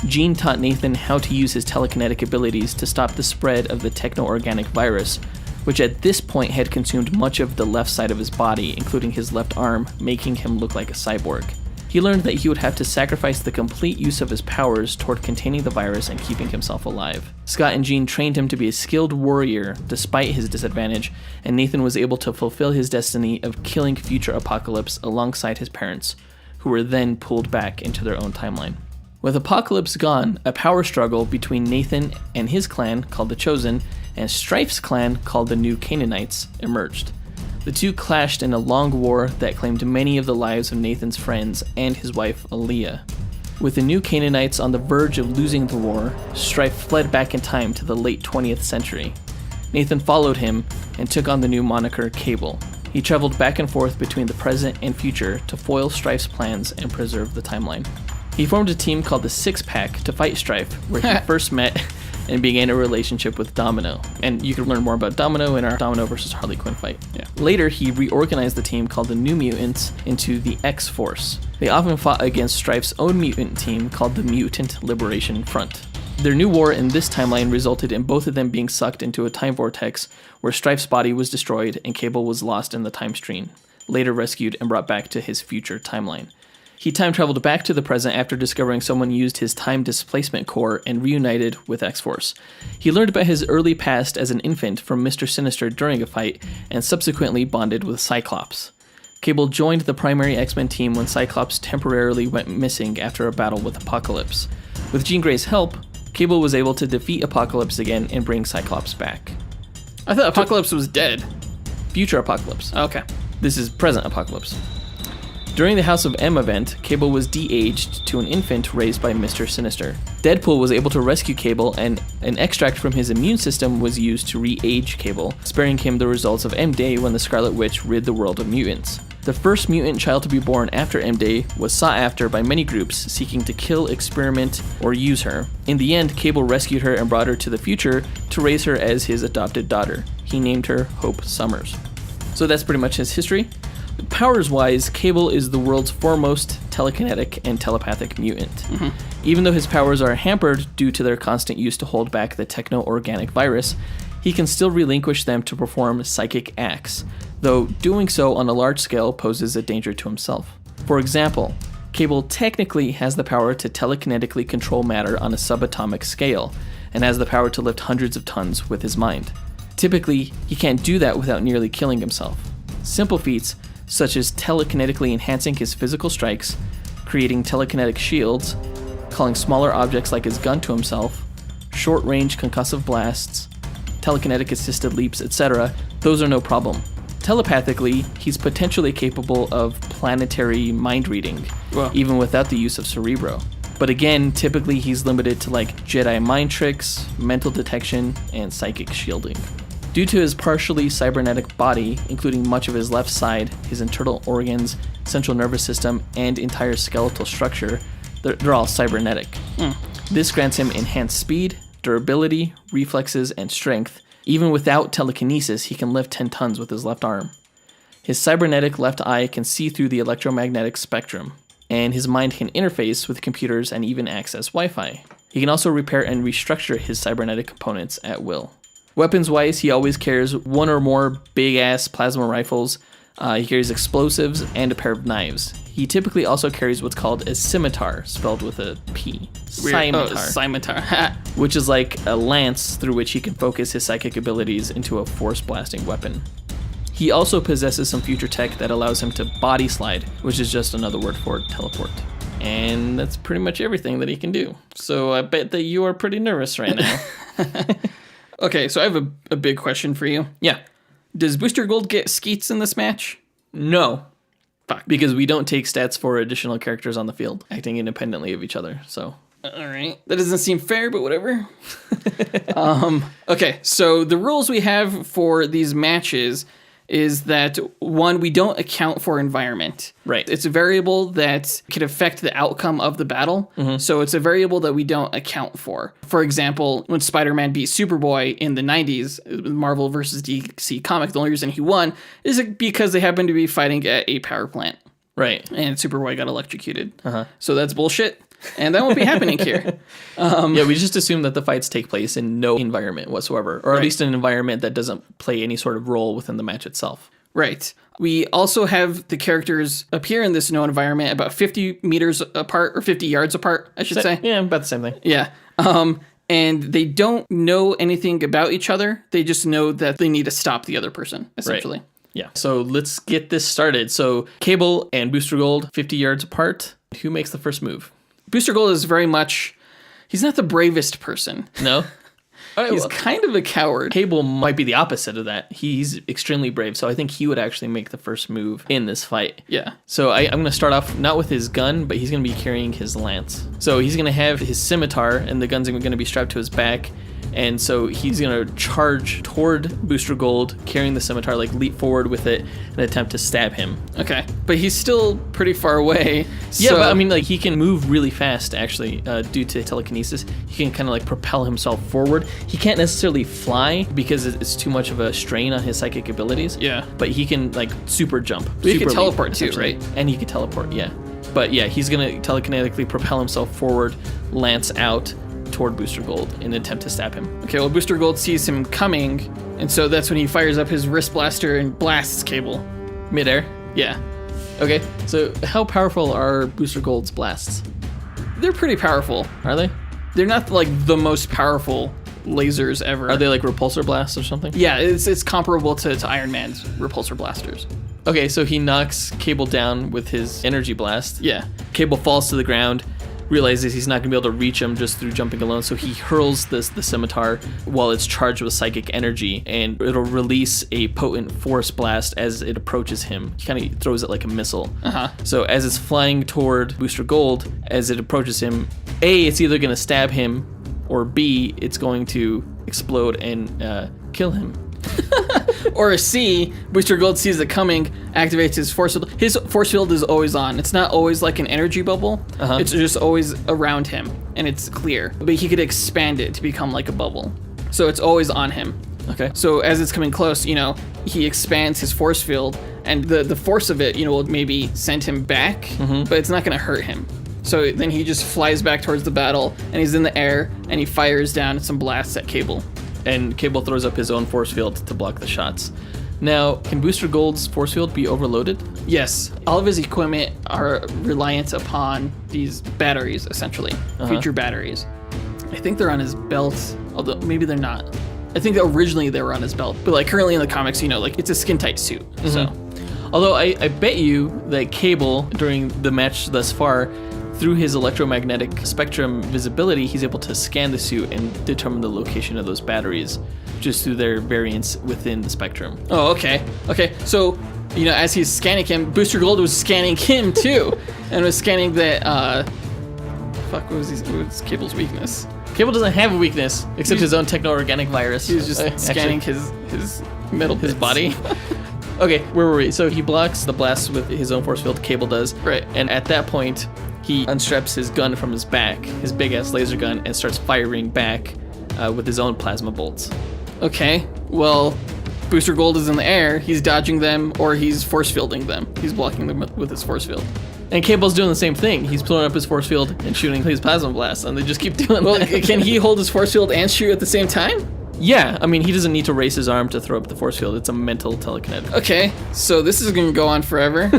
Jean taught Nathan how to use his telekinetic abilities to stop the spread of the techno-organic virus, which at this point had consumed much of the left side of his body, including his left arm, making him look like a cyborg. He learned that he would have to sacrifice the complete use of his powers toward containing the virus and keeping himself alive. Scott and Jean trained him to be a skilled warrior despite his disadvantage, and Nathan was able to fulfill his destiny of killing future Apocalypse alongside his parents, who were then pulled back into their own timeline. With Apocalypse gone, a power struggle between Nathan and his clan, called the Chosen, and Strife's clan, called the New Canaanites, emerged. The two clashed in a long war that claimed many of the lives of Nathan's friends and his wife, Aaliyah. With the New Canaanites on the verge of losing the war, Strife fled back in time to the late 20th century. Nathan followed him and took on the new moniker Cable. He traveled back and forth between the present and future to foil Strife's plans and preserve the timeline. He formed a team called the Six Pack to fight Strife, where he first met and began a relationship with Domino. And you can learn more about Domino in our Domino vs. Harley Quinn fight. Yeah. Later, he reorganized the team called the New Mutants into the X-Force. They often fought against Strife's own mutant team called the Mutant Liberation Front. Their new war in this timeline resulted in both of them being sucked into a time vortex where Strife's body was destroyed and Cable was lost in the time stream, later rescued and brought back to his future timeline. He time traveled back to the present after discovering someone used his time displacement core and reunited with X-Force. He learned about his early past as an infant from Mr. Sinister during a fight and subsequently bonded with Cyclops. Cable joined the primary X-Men team when Cyclops temporarily went missing after a battle with Apocalypse. With Jean Grey's help, Cable was able to defeat Apocalypse again and bring Cyclops back. I thought Apocalypse was dead. Future Apocalypse. Okay. This is present Apocalypse. During the House of M event, Cable was de-aged to an infant raised by Mr. Sinister. Deadpool was able to rescue Cable, and an extract from his immune system was used to re-age Cable, sparing him the results of M-Day when the Scarlet Witch rid the world of mutants. The first mutant child to be born after M-Day was sought after by many groups seeking to kill, experiment, or use her. In the end, Cable rescued her and brought her to the future to raise her as his adopted daughter. He named her Hope Summers. So that's pretty much his history. Powers-wise, Cable is the world's foremost telekinetic and telepathic mutant. Even though his powers are hampered due to their constant use to hold back the techno-organic virus, he can still relinquish them to perform psychic acts, though doing so on a large scale poses a danger to himself. For example, Cable technically has the power to telekinetically control matter on a subatomic scale, and has the power to lift hundreds of tons with his mind. Typically, he can't do that without nearly killing himself. Simple feats, such as telekinetically enhancing his physical strikes, creating telekinetic shields, calling smaller objects like his gun to himself, short-range concussive blasts, telekinetic assisted leaps, etc., those are no problem. Telepathically, he's potentially capable of planetary mind reading, even without the use of Cerebro. But again, typically he's limited to like Jedi mind tricks, mental detection, and psychic shielding. Due to his partially cybernetic body, including much of his left side, his internal organs, central nervous system, and entire skeletal structure, they're all cybernetic. This grants him enhanced speed, durability, reflexes, and strength. Even without telekinesis, he can lift 10 tons with his left arm. His cybernetic left eye can see through the electromagnetic spectrum, and his mind can interface with computers and even access Wi-Fi. He can also repair and restructure his cybernetic components at will. Weapons-wise, he always carries one or more big-ass plasma rifles. He carries explosives and a pair of knives. He typically also carries what's called a scimitar, spelled with a P. Scimitar. Scimitar. Which is like a lance through which he can focus his psychic abilities into a force-blasting weapon. He also possesses some future tech that allows him to body slide, which is just another word for teleport. And that's pretty much everything that he can do. So I bet that you are pretty nervous right now. Okay, so I have a big question for you. Yeah. Does Booster Gold get skeets in this match? No. Fuck. Because we don't take stats for additional characters on the field, acting independently of each other, so... All right. That doesn't seem fair, but whatever. Okay, so the rules we have for these matches is that, one, we don't account for environment. Right. It's a variable that can affect the outcome of the battle, so it's a variable that we don't account for. For example, when Spider-Man beat Superboy in the 90s, Marvel versus DC comic, the only reason he won is because they happened to be fighting at a power plant. Right. And Superboy got electrocuted. So that's bullshit. And that won't be happening here. Yeah, we just assume that the fights take place in no environment whatsoever, or at least an environment that doesn't play any sort of role within the match itself. Right. We also have the characters appear in this no environment about 50 meters apart, or 50 yards apart, I should say. Yeah, about the same thing. Yeah. And they don't know anything about each other. They just know that they need to stop the other person, essentially. Right. Yeah. So let's get this started. So Cable and Booster Gold, 50 yards apart. Who makes the first move? Booster Gold is very much... He's not the bravest person. No? He's kind of a coward. Cable might be the opposite of that. He's extremely brave, so I think he would actually make the first move in this fight. Yeah. So I'm going to start off not with his gun, but he's going to be carrying his lance. So he's going to have his scimitar, and the gun's going to be strapped to his back. And so he's going to charge toward Booster Gold, carrying the scimitar, like leap forward with it and attempt to stab him. Okay. But he's still pretty far away. Yeah, but I mean, like, he can move really fast, actually, due to telekinesis. He can kind of, like, propel himself forward. He can't necessarily fly because it's too much of a strain on his psychic abilities. Yeah. But he can, like, super jump. But he can teleport too, right? And he can teleport, yeah. But, yeah, he's going to telekinetically propel himself forward, lance out toward Booster Gold in an attempt to stab him. Okay, well, Booster Gold sees him coming, and so that's when he fires up his wrist blaster and blasts Cable. Midair? Yeah. Okay, so how powerful are Booster Gold's blasts? They're pretty powerful. Are they? They're not, like, the most powerful lasers ever. Are they, like, repulsor blasts or something? Yeah, it's comparable to Iron Man's repulsor blasters. Okay, so he knocks Cable down with his energy blast. Yeah. Cable falls to the ground, realizes he's not going to be able to reach him just through jumping alone, so he hurls the scimitar while it's charged with psychic energy, and it'll release a potent force blast as it approaches him. He kind of throws it like a missile. So as it's flying toward Booster Gold, as it approaches him, A, it's either going to stab him, or B, it's going to explode and kill him. Or C, Booster Gold sees it coming, activates his force field. His force field is always on. It's not always like an energy bubble. It's just always around him, and it's clear. But he could expand it to become like a bubble. So it's always on him. Okay. So as it's coming close, he expands his force field, and the force of it, will maybe send him back, but it's not going to hurt him. So then he just flies back towards the battle, and he's in the air, and he fires down some blasts at Cable. And Cable throws up his own force field to block the shots. Now, can Booster Gold's force field be overloaded? Yes. All of his equipment are reliant upon these batteries, essentially. Future batteries. I think they're on his belt, although maybe they're not. I think originally they were on his belt, but like currently in the comics, like it's a skin tight suit. So, although I bet you that Cable during the match thus far, through his electromagnetic spectrum visibility, he's able to scan the suit and determine the location of those batteries just through their variance within the spectrum. Oh, okay. Okay, so, as he's scanning him, Booster Gold was scanning him too, and was scanning that, what was Cable's weakness? Cable doesn't have a weakness, except his own techno-organic virus. He was just scanning his metal his body. Okay, where were we? So he blocks the blast with his own force field, Cable does. Right. And at that point, he unstraps his gun from his back, his big-ass laser gun, and starts firing back with his own plasma bolts. Okay, well, Booster Gold is in the air, he's dodging them, or he's force fielding them. He's blocking them with his force field. And Cable's doing the same thing. He's pulling up his force field and shooting his plasma blast, and they just keep doing that. Can he hold his force field and shoot at the same time? Yeah, I mean, he doesn't need to raise his arm to throw up the force field. It's a mental telekinetic. Okay, so this is going to go on forever.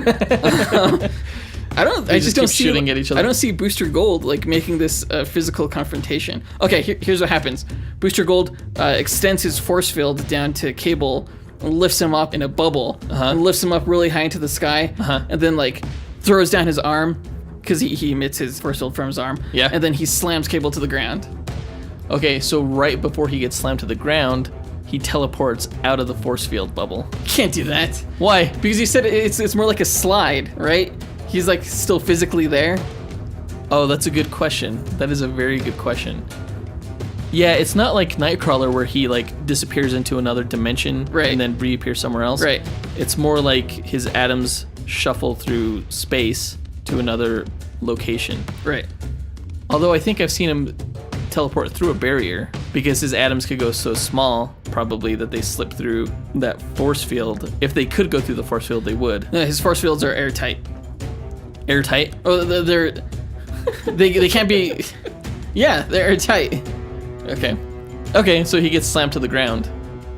I just don't see shooting at each other. I don't see Booster Gold making this physical confrontation. Okay, here's what happens. Booster Gold extends his force field down to Cable, and lifts him up in a bubble, and lifts him up really high into the sky, and then throws down his arm because he emits his force field from his arm. Yeah. And then he slams Cable to the ground. Okay, so right before he gets slammed to the ground, he teleports out of the force field bubble. Can't do that. Why? Because you said it's more like a slide, right? He's still physically there. Oh, that's a good question. That is a very good question. Yeah, it's not like Nightcrawler where he disappears into another dimension and then reappears somewhere else. Right. It's more like his atoms shuffle through space to another location. Right. Although I think I've seen him teleport through a barrier because his atoms could go so small, probably, that they slip through that force field. If they could go through the force field, they would. No, his force fields are airtight. Airtight? Oh, they can't be. Yeah, they're airtight. Okay, so he gets slammed to the ground.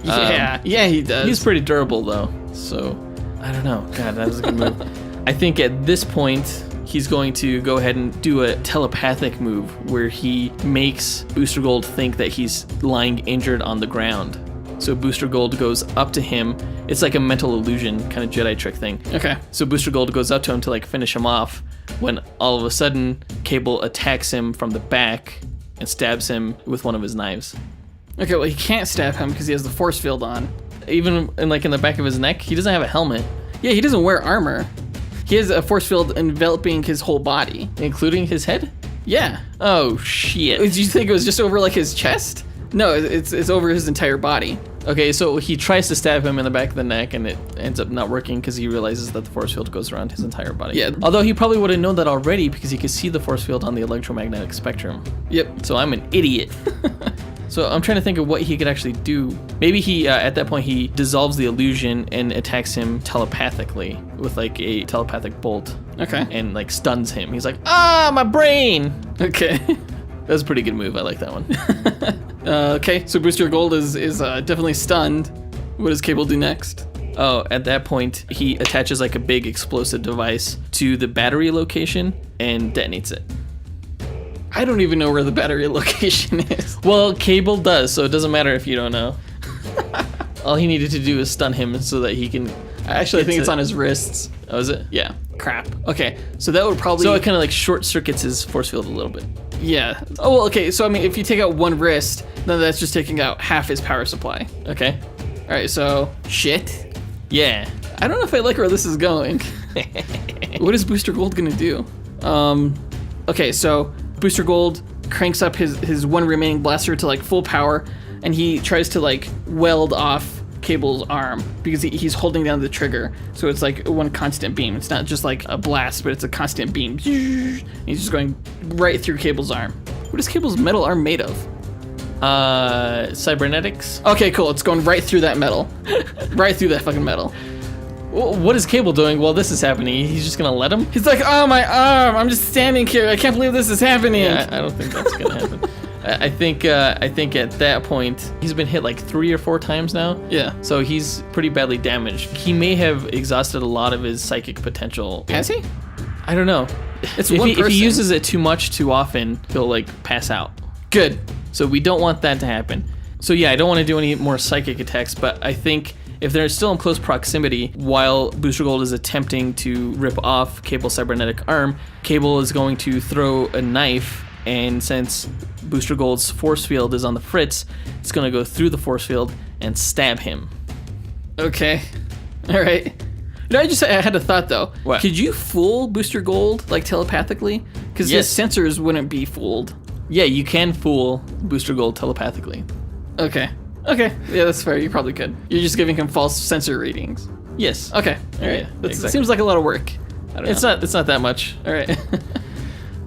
Yeah, he does. He's pretty durable though, so I don't know. God, that was a good move. I think at this point he's going to go ahead and do a telepathic move where he makes Booster Gold think that he's lying injured on the ground. So Booster Gold goes up to him. It's like a mental illusion kind of Jedi trick thing. Okay. So Booster Gold goes up to him to finish him off when all of a sudden Cable attacks him from the back and stabs him with one of his knives. Okay, well, he can't stab him because he has the force field on. Even in the back of his neck, he doesn't have a helmet. Yeah, he doesn't wear armor. He has a force field enveloping his whole body. Including his head? Yeah. Oh, shit. Did you think it was just over his chest? No, it's over his entire body. Okay, so he tries to stab him in the back of the neck, and it ends up not working because he realizes that the force field goes around his entire body. Yeah. Although he probably would have known that already because he could see the force field on the electromagnetic spectrum. Yep. So I'm an idiot. So I'm trying to think of what he could actually do. Maybe he, at that point, he dissolves the illusion and attacks him telepathically with a telepathic bolt. Okay. And stuns him. He's like, ah, my brain. Okay. That was a pretty good move. I like that one. Okay, so Booster Gold is definitely stunned. What does Cable do next? Oh, at that point, he attaches a big explosive device to the battery location and detonates it. I don't even know where the battery location is. Well, Cable does, so it doesn't matter if you don't know. All he needed to do is stun him so that he can... Actually, I think it's on his wrists. Oh, is it? Yeah. Crap. Okay, so that would probably... So it kind of short circuits his force field a little bit. Yeah. Oh, well, okay, so I mean, if you take out one wrist, then that's just taking out half his power supply. Okay. All right, so... Shit. Yeah. I don't know if I like where this is going. What is Booster Gold gonna do? Okay, so Booster Gold cranks up his one remaining blaster to full power, and he tries to weld off Cable's arm because he's holding down the trigger, so it's one constant beam. It's not just a blast, but it's a constant beam. And he's just going right through Cable's arm. What is Cable's metal arm made of? Cybernetics. Okay, cool. It's going right through that metal. Right through that fucking metal. What is Cable doing while this is happening? He's just gonna let him? He's like, oh, my arm. I'm just standing here. I can't believe this is happening. Yeah, I don't think that's gonna happen. I think at that point he's been hit 3 or 4 times now. Yeah. So he's pretty badly damaged. He may have exhausted a lot of his psychic potential. Has he? I don't know. It's if one he, person. If he uses it too much too often, he'll pass out. Good. So we don't want that to happen. So yeah, I don't want to do any more psychic attacks, but I think if they're still in close proximity while Booster Gold is attempting to rip off Cable's cybernetic arm, Cable is going to throw a knife, and since Booster Gold's force field is on the fritz, it's going to go through the force field and stab him. Okay. All right. No, I had a thought though. What? Could you fool Booster Gold like telepathically? Because his sensors wouldn't be fooled. Yeah, you can fool Booster Gold telepathically. Okay. Yeah, that's fair. You probably could. You're just giving him false sensor readings. Yes. Okay. All right. Yeah, That exactly. seems like a lot of work. I don't know. It's not that much. All right.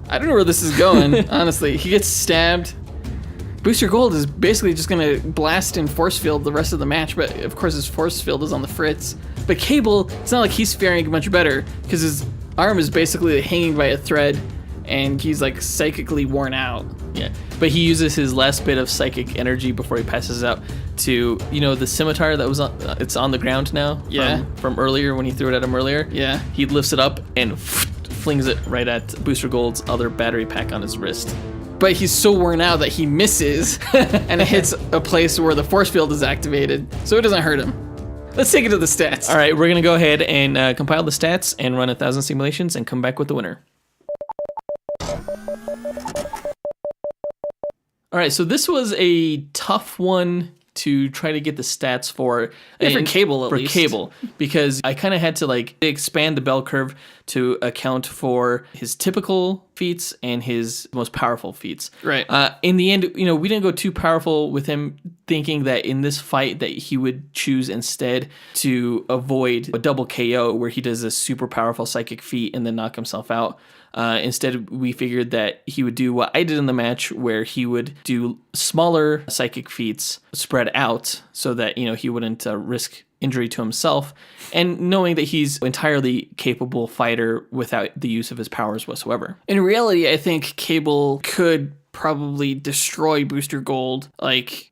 I don't know where this is going, honestly. He gets stabbed. Booster Gold is basically just going to blast and force field the rest of the match, but of course his force field is on the fritz. But Cable, it's not like he's faring much better, because his arm is basically hanging by a thread, and he's like psychically worn out. Yeah, but he uses his last bit of psychic energy before he passes out to, the scimitar that was it's on the ground now. Yeah. From earlier when he threw it at him earlier. Yeah. He lifts it up and flings it right at Booster Gold's other battery pack on his wrist. But he's so worn out that he misses, and it hits a place where the force field is activated, so it doesn't hurt him. Let's take it to the stats. All right, we're gonna go ahead and compile the stats and run 1,000 simulations and come back with the winner. All right, so this was a tough one to try to get the stats for. For Cable, at least. For Cable, because I kind of had to expand the bell curve to account for his typical feats and his most powerful feats. Right. In the end, we didn't go too powerful with him, thinking that in this fight that he would choose instead to avoid a double KO where he does a super powerful psychic feat and then knock himself out. Instead, we figured that he would do what I did in the match, where he would do smaller psychic feats spread out so that, he wouldn't risk injury to himself, and knowing that he's an entirely capable fighter without the use of his powers whatsoever. In reality, I think Cable could probably destroy Booster Gold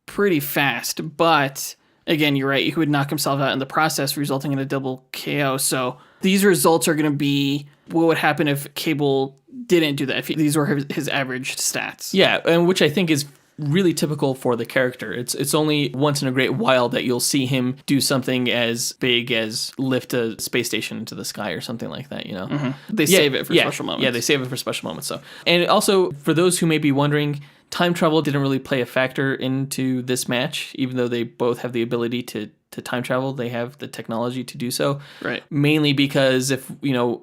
pretty fast, but again, you're right, he would knock himself out in the process, resulting in a double KO. So these results are going to be what would happen if Cable didn't do that, if these were his average stats. Yeah, and which I think is really typical for the character. It's only once in a great while that you'll see him do something as big as lift a space station into the sky or something like that, Mm-hmm. They save it for special moments. Yeah, they save it for special moments. So, and also, for those who may be wondering, time travel didn't really play a factor into this match, even though they both have the ability to time travel. They have the technology to do so. Right. Mainly because if,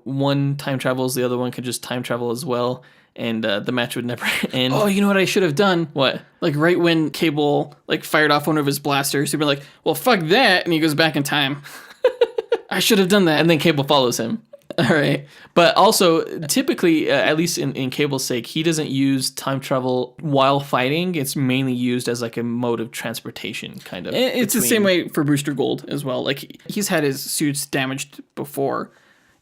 one time travels, the other one could just time travel as well, and the match would never end. Oh, you know what I should have done? What? Right when Cable fired off one of his blasters, he'd be like, well, fuck that, and he goes back in time. I should have done that. And then Cable follows him. All right. But also, typically, at least in Cable's sake, he doesn't use time travel while fighting. It's mainly used as a mode of transportation, kind of. It's the same way for Booster Gold as well. He's had his suits damaged before,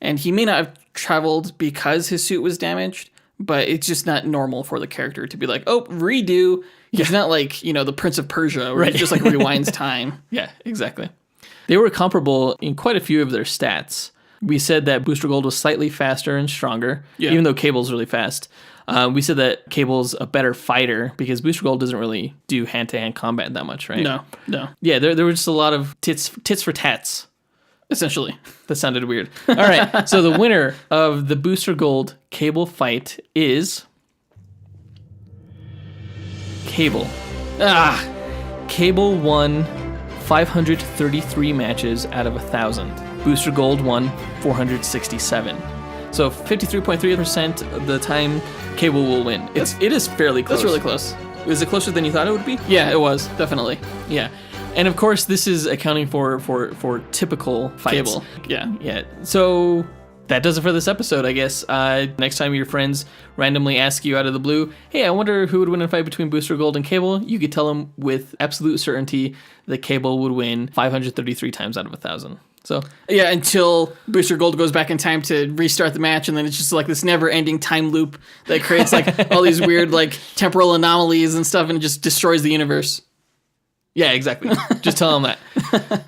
and he may not have traveled because his suit was damaged, but it's just not normal for the character to be like, oh, redo. He's not the Prince of Persia, where he just rewinds time. Yeah, exactly. They were comparable in quite a few of their stats. We said that Booster Gold was slightly faster and stronger, even though Cable's really fast. We said that Cable's a better fighter because Booster Gold doesn't really do hand-to-hand combat that much, right? No. Yeah, there were just a lot of tits for tats, essentially. That sounded weird. All right, so the winner of the Booster Gold Cable fight is Cable. Cable won 533 matches out of 1,000. Booster Gold won 467. So 53.3% of the time, Cable will win. It is fairly close. That's really close. Is it closer than you thought it would be? Yeah, it was, definitely. Yeah. And of course, this is accounting for typical fights. Cable. Yeah. Yeah. So that does it for this episode, I guess. Next time your friends randomly ask you out of the blue, hey, I wonder who would win a fight between Booster Gold and Cable, you could tell them with absolute certainty that Cable would win 533 times out of 1,000. So yeah, until Booster Gold goes back in time to restart the match, and then it's just this never-ending time loop that creates all these weird temporal anomalies and stuff, and it just destroys the universe. Yeah, exactly. Just tell them that.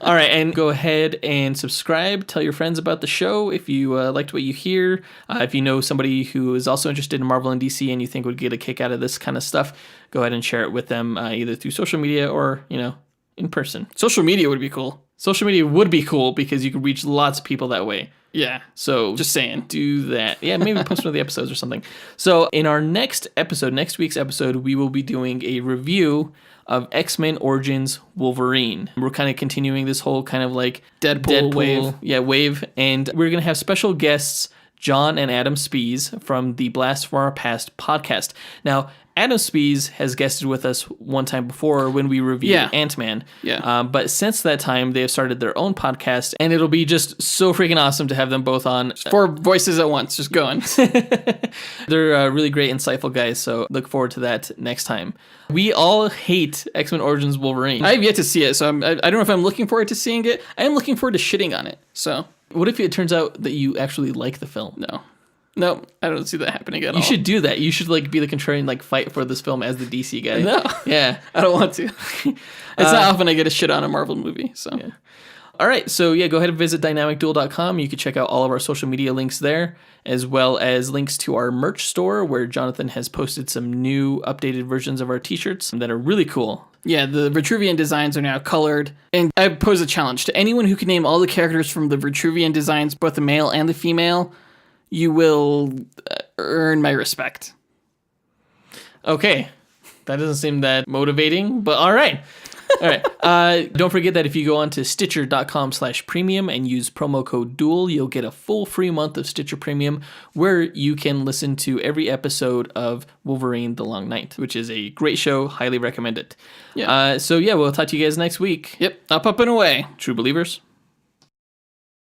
All right, and go ahead and subscribe. Tell your friends about the show if you liked what you hear. If you know somebody who is also interested in Marvel and DC and you think would get a kick out of this kind of stuff, go ahead and share it with them either through social media or, in person. Social media would be cool. Social media would be cool because you could reach lots of people that way. Yeah. So just saying. Do that. Yeah, maybe post one of the episodes or something. So in our next week's episode, we will be doing a review of X-Men Origins Wolverine. We're kind of continuing this whole kind of like Deadpool wave. Yeah, wave. And we're going to have special guests, John and Adam Spees from the Blast from Our Past podcast. Now, Adam Spees has guested with us one time before when we reviewed Ant-Man. Yeah. But since that time, they have started their own podcast, and it'll be just so freaking awesome to have them both on. 4 voices at once, just going. They're really great, insightful guys, so look forward to that next time. We all hate X-Men Origins Wolverine. I have yet to see it, so I don't know if I'm looking forward to seeing it. I am looking forward to shitting on it, so. What if it turns out that you actually like the film? No, I don't see that happening at all. You should do that. You should be the contrarian, fight for this film as the DC guy. No. Yeah. I don't want to. It's not often I get a shit on a Marvel movie, so. Yeah. All right, so go ahead and visit dynamicduel.com. You can check out all of our social media links there, as well as links to our merch store, where Jonathan has posted some new updated versions of our t-shirts that are really cool. Yeah, the Vitruvian designs are now colored, and I pose a challenge to anyone who can name all the characters from the Vitruvian designs, both the male and the female. You will earn my respect. Okay. That doesn't seem that motivating, but all right. All right. Don't forget that if you go on to Stitcher.com/premium and use promo code DUEL, you'll get a full free month of Stitcher Premium where you can listen to every episode of Wolverine the Long Night, which is a great show. Highly recommend it. Yeah. We'll talk to you guys next week. Yep. Up and away. True believers.